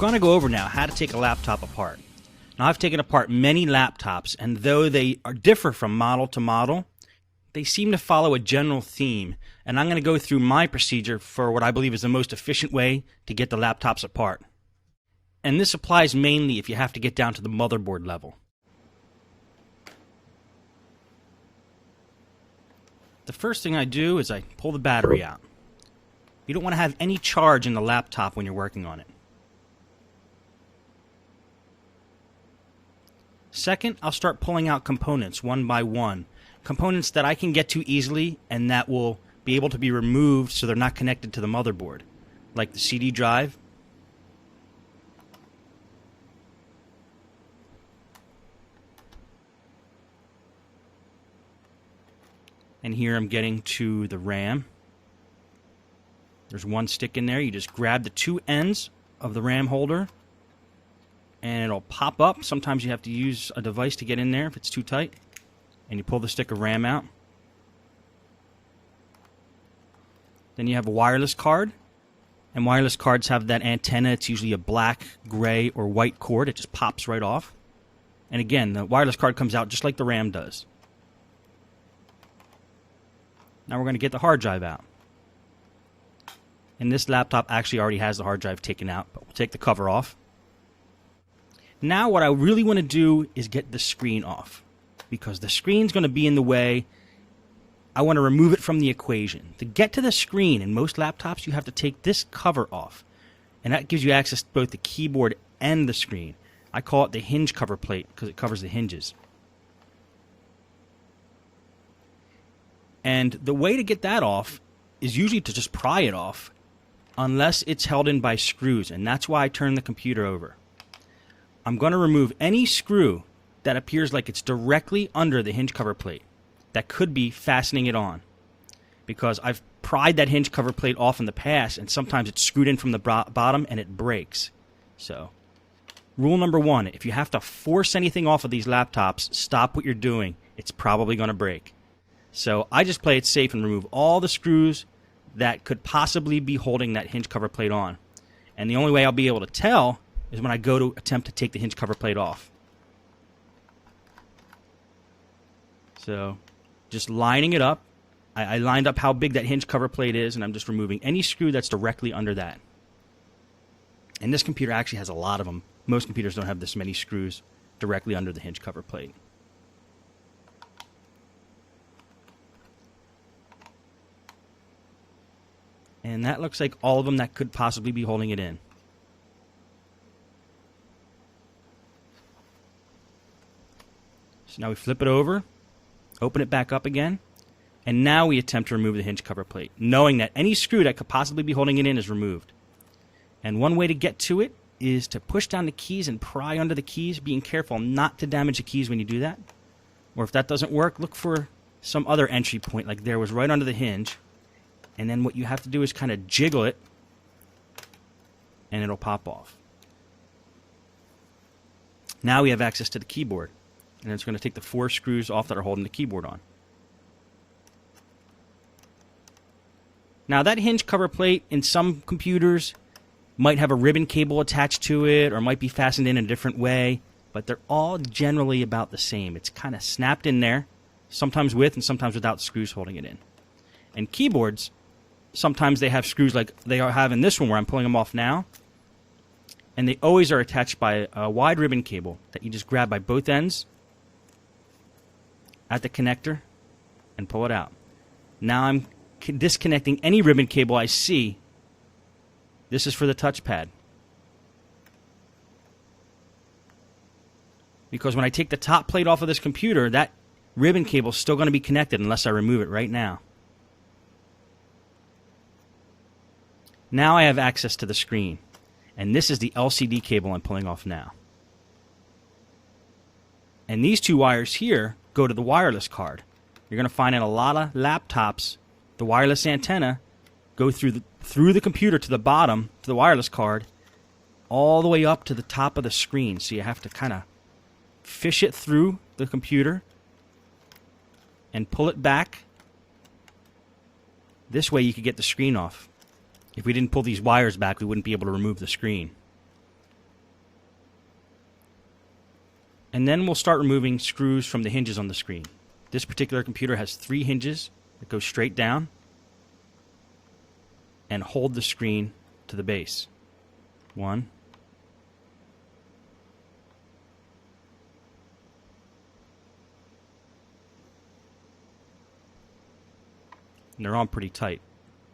going to go over now how to take a laptop apart. Now, I've taken apart many laptops, and though they differ from model to model, they seem to follow a general theme, and I'm going to go through my procedure for what I believe is the most efficient way to get the laptops apart. And this applies mainly if you have to get down to the motherboard level. The first thing I do is I pull the battery out. You don't want to have any charge in the laptop when you're working on it. Second, I'll start pulling out components one by one. Components that I can get to easily and that will be able to be removed so they're not connected to the motherboard, like the CD drive. And here I'm getting to the RAM. There's one stick in there. You just grab the two ends of the RAM holder and it'll pop up. Sometimes you have to use a device to get in there if it's too tight. And you pull the stick of RAM out. Then you have a wireless card. And wireless cards have that antenna. It's usually a black, gray, or white cord. It just pops right off. And again, the wireless card comes out just like the RAM does. Now we're going to get the hard drive out. And this laptop actually already has the hard drive taken out, but we'll take the cover off. Now what I really want to do is get the screen off, because the screen's going to be in the way. I want to remove it from the equation. To get to the screen in most laptops, you have to take this cover off, and that gives you access to both the keyboard and the screen. I call it the hinge cover plate because it covers the hinges. And the way to get that off is usually to just pry it off, unless it's held in by screws, and that's why I turn the computer over. I'm going to remove any screw that appears like it's directly under the hinge cover plate that could be fastening it on, because I've pried that hinge cover plate off in the past, and sometimes it's screwed in from the bottom and it breaks. So, rule number one, if you have to force anything off of these laptops, stop what you're doing. It's probably going to break. So I just play it safe and remove all the screws that could possibly be holding that hinge cover plate on. And the only way I'll be able to tell is when I go to attempt to take the hinge cover plate off. So just lining it up. I lined up how big that hinge cover plate is, and I'm just removing any screw that's directly under that. And this computer actually has a lot of them. Most computers don't have this many screws directly under the hinge cover plate. And that looks like all of them that could possibly be holding it in. So now we flip it over, open it back up again, and now we attempt to remove the hinge cover plate, knowing that any screw that could possibly be holding it in is removed. And one way to get to it is to push down the keys and pry under the keys, being careful not to damage the keys when you do that. Or if that doesn't work, look for some other entry point, like there was right under the hinge. And then what you have to do is kind of jiggle it, and it'll pop off. Now we have access to the keyboard, and it's going to take the 4 screws off that are holding the keyboard on. Now that hinge cover plate in some computers might have a ribbon cable attached to it, or might be fastened in a different way, but they're all generally about the same. It's kind of snapped in there, sometimes with and sometimes without screws holding it in. And keyboards, sometimes they have screws like they have in this one where I'm pulling them off now. And they always are attached by a wide ribbon cable that you just grab by both ends at the connector and pull it out. Now I'm disconnecting any ribbon cable I see. This is for the touchpad. Because when I take the top plate off of this computer, that ribbon cable is still going to be connected unless I remove it right now. Now I have access to the screen, and this is the LCD cable I'm pulling off now. And these 2 wires here go to the wireless card. You're going to find in a lot of laptops, the wireless antenna go through the computer to the bottom, to the wireless card, all the way up to the top of the screen. So you have to kind of fish it through the computer and pull it back. This way you could get the screen off. If we didn't pull these wires back, we wouldn't be able to remove the screen. And then we'll start removing screws from the hinges on the screen. This particular computer has 3 hinges that go straight down and hold the screen to the base. 1. And they're all pretty tight,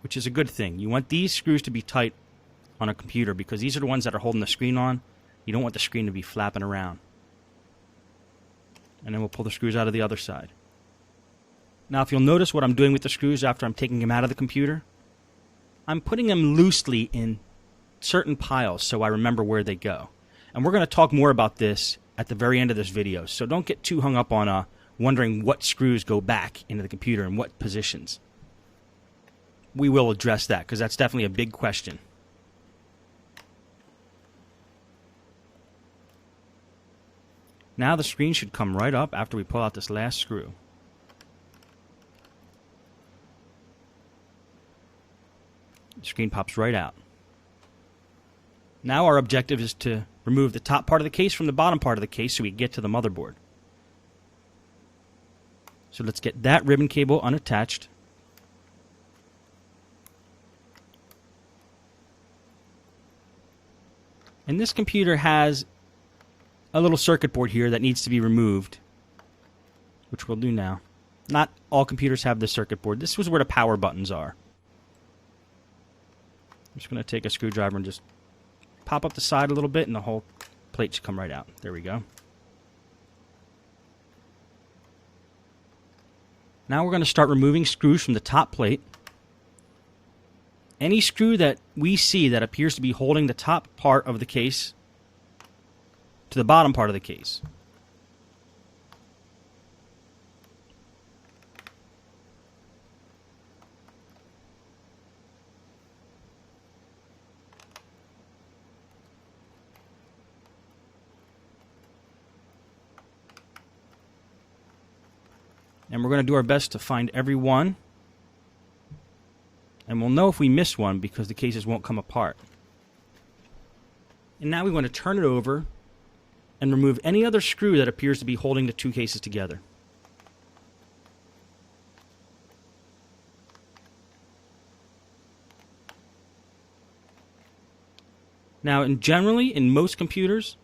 which is a good thing. You want these screws to be tight on a computer because these are the ones that are holding the screen on. You don't want the screen to be flapping around. And then we'll pull the screws out of the other side. Now, if you'll notice what I'm doing with the screws after I'm taking them out of the computer, I'm putting them loosely in certain piles so I remember where they go. And we're going to talk more about this at the very end of this video, so don't get too hung up on wondering what screws go back into the computer and what positions. We will address that because that's definitely a big question. Now the screen should come right up after we pull out this last screw. The screen pops right out. Now our objective is to remove the top part of the case from the bottom part of the case so we get to the motherboard. So let's get that ribbon cable unattached. And this computer has a little circuit board here that needs to be removed, which we'll do now. Not all computers have this circuit board. This was where the power buttons are. I'm just going to take a screwdriver and just pop up the side a little bit and the whole plate should come right out. There we go. Now we're going to start removing screws from the top plate. Any screw that we see that appears to be holding the top part of the case to the bottom part of the case. And we're going to do our best to find every one. And we'll know if we miss one because the cases won't come apart. And now we want to turn it over and remove any other screw that appears to be holding the 2 cases together. Now, generally, in most computers,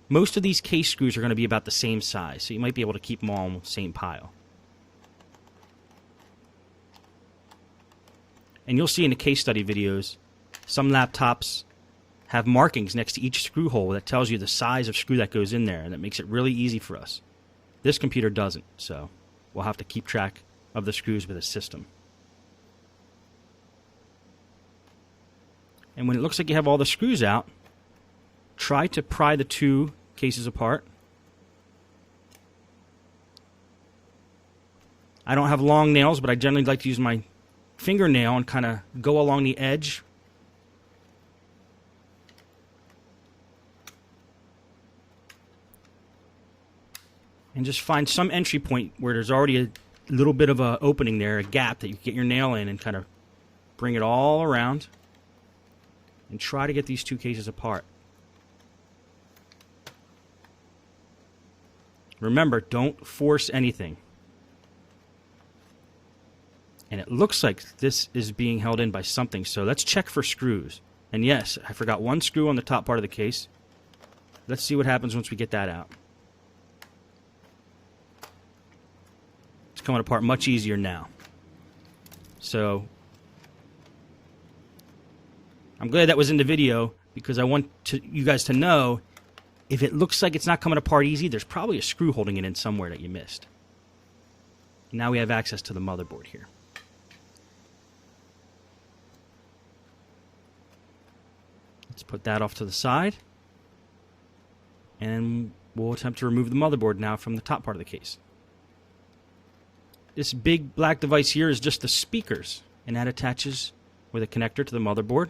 most of these case screws are going to be about the same size, so you might be able to keep them all in the same pile. And you'll see in the case study videos, some laptops have markings next to each screw hole that tells you the size of screw that goes in there, and that makes it really easy for us. This computer doesn't, so we'll have to keep track of the screws with a system. And when it looks like you have all the screws out, try to pry the 2 cases apart. I don't have long nails, but I generally like to use my fingernail and kind of go along the edge. And just find some entry point where there's already a little bit of an opening there, a gap that you can get your nail in and kind of bring it all around. And try to get these 2 cases apart. Remember, don't force anything. And it looks like this is being held in by something, so let's check for screws. And yes, I forgot 1 screw on the top part of the case. Let's see what happens once we get that out. It's coming apart much easier now. So I'm glad that was in the video because I want you guys to know if it looks like it's not coming apart easy, there's probably a screw holding it in somewhere that you missed. Now we have access to the motherboard here. Let's put that off to the side. And we'll attempt to remove the motherboard now from the top part of the case. This big black device here is just the speakers, and that attaches with a connector to the motherboard.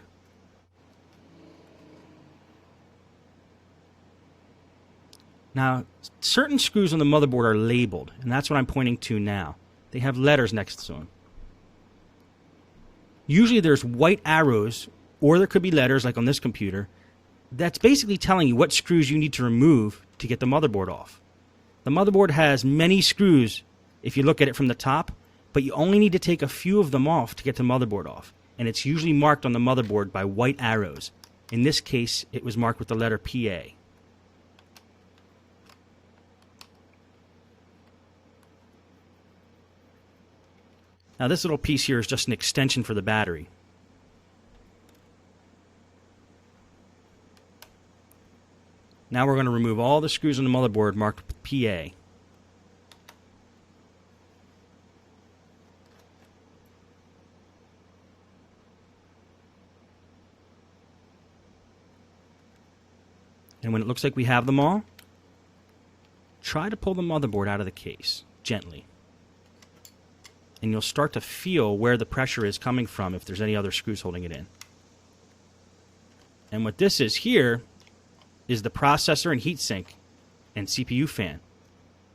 Now, certain screws on the motherboard are labeled, and that's what I'm pointing to now. They have letters next to them. Usually there's white arrows, or there could be letters, like on this computer, that's basically telling you what screws you need to remove to get the motherboard off. The motherboard has many screws if you look at it from the top, but you only need to take a few of them off to get the motherboard off. And it's usually marked on the motherboard by white arrows. In this case, it was marked with the letter PA. Now this little piece here is just an extension for the battery. Now we're going to remove all the screws on the motherboard marked with PA. And when it looks like we have them all, try to pull the motherboard out of the case, gently. And you'll start to feel where the pressure is coming from if there's any other screws holding it in. And what this is here is the processor and heatsink and CPU fan.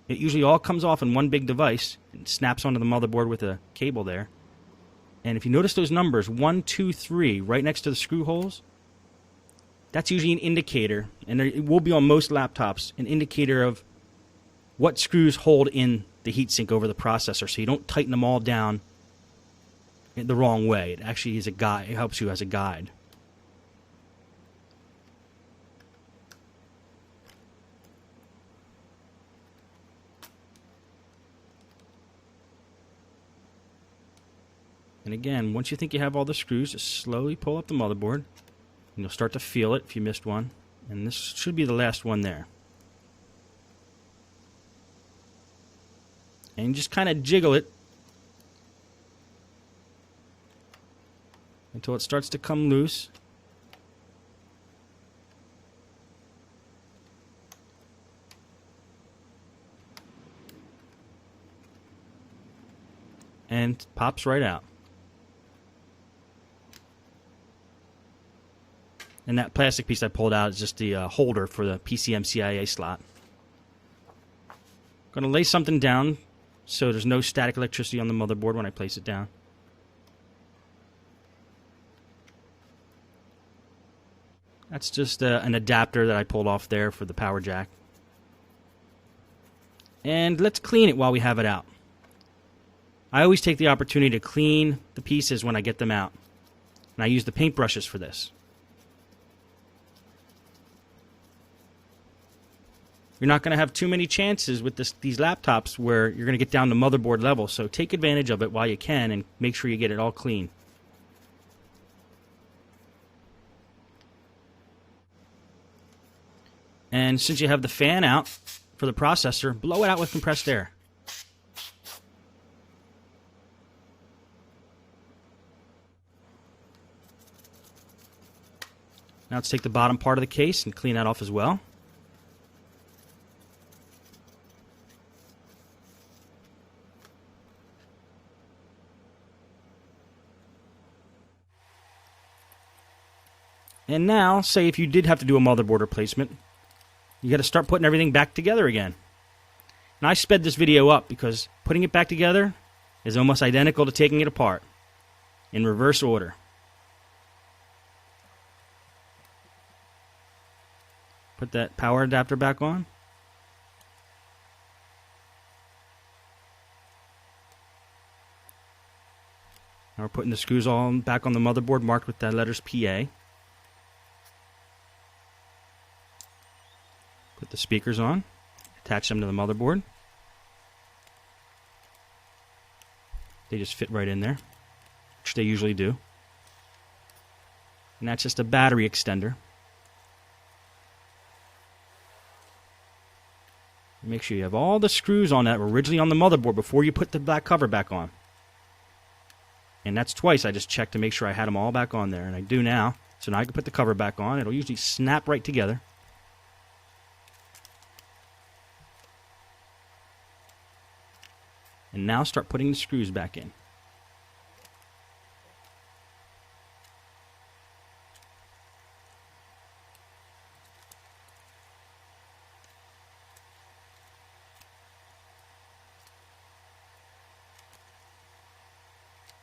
It usually all comes off in one big device and snaps onto the motherboard with a cable there. And if you notice those numbers, 1, 2, 3, right next to the screw holes, that's usually an indicator, and it will be on most laptops, an indicator of what screws hold in the heatsink over the processor, so you don't tighten them all down the wrong way. It actually is a guide. It helps you as a guide. And again, once you think you have all the screws, just slowly pull up the motherboard, and you'll start to feel it if you missed one. And this should be the last one there. And just kind of jiggle it until it starts to come loose. And pops right out. And that plastic piece I pulled out is just the holder for the PCMCIA slot. Going to lay something down so there's no static electricity on the motherboard when I place it down. That's just an adapter that I pulled off there for the power jack. And let's clean it while we have it out. I always take the opportunity to clean the pieces when I get them out. And I use the paintbrushes for this. You're not going to have too many chances with these laptops where you're going to get down to motherboard level, so take advantage of it while you can and make sure you get it all clean. And since you have the fan out for the processor, blow it out with compressed air. Now let's take the bottom part of the case and clean that off as well. And now, say if you did have to do a motherboard replacement, you got to start putting everything back together again. And I sped this video up because putting it back together is almost identical to taking it apart, in reverse order. Put that power adapter back on. Now we're putting the screws all back on the motherboard marked with the letters PA. Put the speakers on, attach them to the motherboard. They just fit right in there, which they usually do. And that's just a battery extender. Make sure you have all the screws on that were originally on the motherboard before you put the black cover back on. And that's twice I just checked to make sure I had them all back on there, and I do now. So now I can put the cover back on. It'll usually snap right together. And now start putting the screws back in.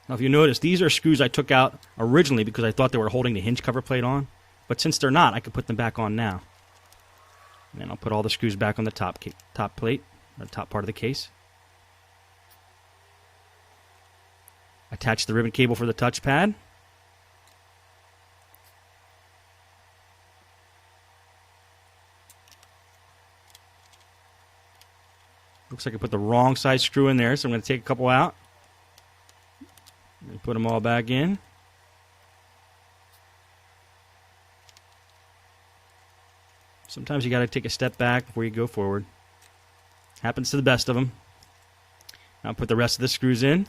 Now if you notice, these are screws I took out originally because I thought they were holding the hinge cover plate on. But since they're not, I can put them back on now. And then I'll put all the screws back on the top plate, the top part of the case. Attach the ribbon cable for the touchpad. Looks like I put the wrong size screw in there, so I'm going to take a couple out. And put them all back in. Sometimes you got to take a step back before you go forward. Happens to the best of them. Now put the rest of the screws in.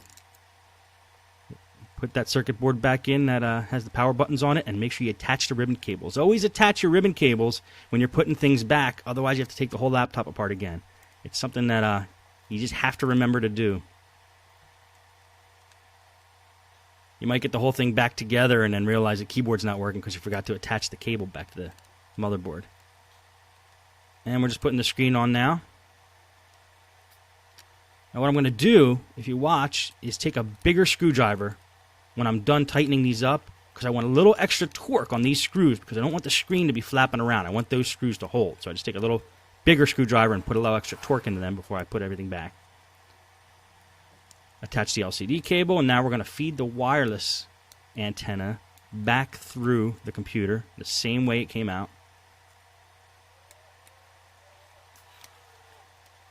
Put that circuit board back in that has the power buttons on it, and make sure you attach the ribbon cables. Always attach your ribbon cables when you're putting things back, otherwise you have to take the whole laptop apart again. It's something that you just have to remember to do. You might get the whole thing back together and then realize the keyboard's not working because you forgot to attach the cable back to the motherboard. And we're just putting the screen on now. Now what I'm going to do, if you watch, is take a bigger screwdriver when I'm done tightening these up, because I want a little extra torque on these screws, because I don't want the screen to be flapping around. I want those screws to hold. So I just take a little bigger screwdriver and put a little extra torque into them before I put everything back. Attach the LCD cable, and now we're going to feed the wireless antenna back through the computer the same way it came out.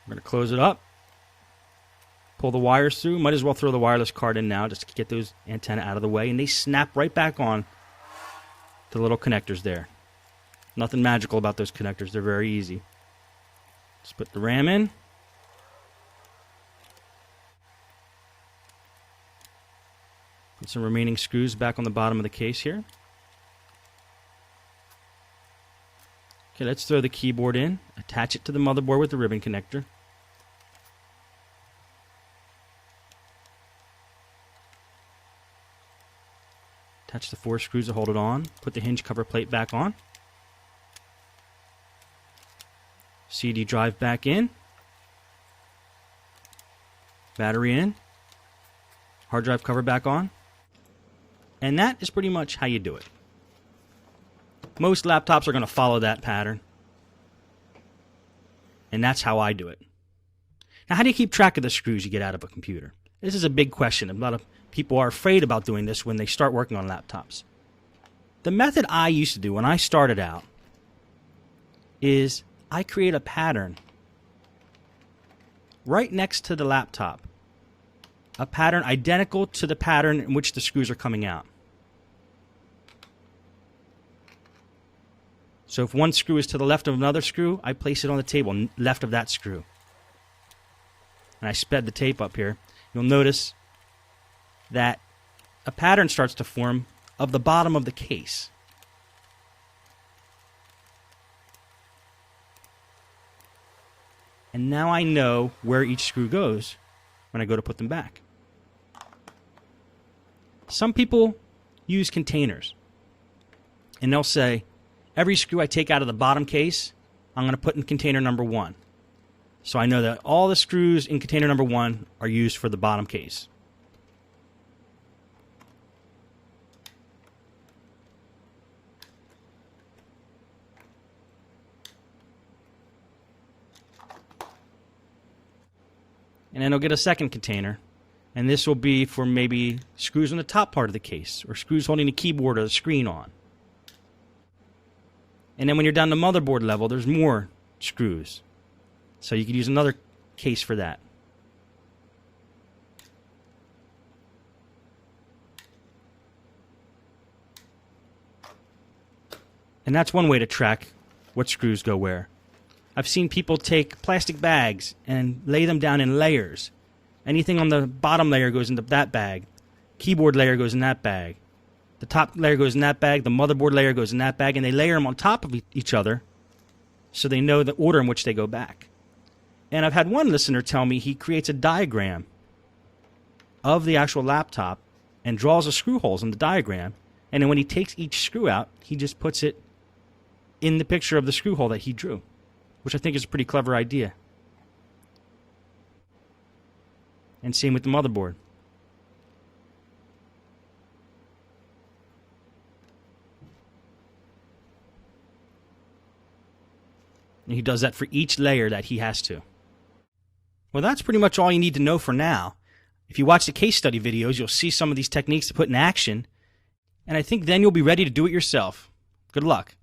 We're going to close it up. Pull the wires through. Might as well throw the wireless card in now just to get those antenna out of the way. And they snap right back on to the little connectors there. Nothing magical about those connectors. They're very easy. Just put the RAM in. Put some remaining screws back on the bottom of the case here. Okay, let's throw the keyboard in. Attach it to the motherboard with the ribbon connector. Attach the 4 screws to hold it on. Put the hinge cover plate back on. CD drive back in. Battery in. Hard drive cover back on. And that is pretty much how you do it. Most laptops are going to follow that pattern. And that's how I do it. Now, how do you keep track of the screws you get out of a computer? This is a big question. A lot of people are afraid about doing this when they start working on laptops. The method I used to do when I started out is I create a pattern right next to the laptop. A pattern identical to the pattern in which the screws are coming out. So if one screw is to the left of another screw, I place it on the table left of that screw. And I sped the tape up here. You'll notice that a pattern starts to form of the bottom of the case. And now I know where each screw goes when I go to put them back. Some people use containers. And they'll say, every screw I take out of the bottom case, I'm going to put in container number 1. So I know that all the screws in container number 1 are used for the bottom case. And then I'll get a second container, and this will be for maybe screws on the top part of the case, or screws holding the keyboard or the screen on. And then when you're down to motherboard level, there's more screws. So you could use another case for that. And that's one way to track what screws go where. I've seen people take plastic bags and lay them down in layers. Anything on the bottom layer goes into that bag. Keyboard layer goes in that bag. The top layer goes in that bag. The motherboard layer goes in that bag. And they layer them on top of each other so they know the order in which they go back. And I've had one listener tell me he creates a diagram of the actual laptop and draws the screw holes in the diagram. And then when he takes each screw out, he just puts it in the picture of the screw hole that he drew, which I think is a pretty clever idea. And same with the motherboard. And he does that for each layer that he has to. Well, that's pretty much all you need to know for now. If you watch the case study videos, you'll see some of these techniques to put in action, and I think then you'll be ready to do it yourself. Good luck.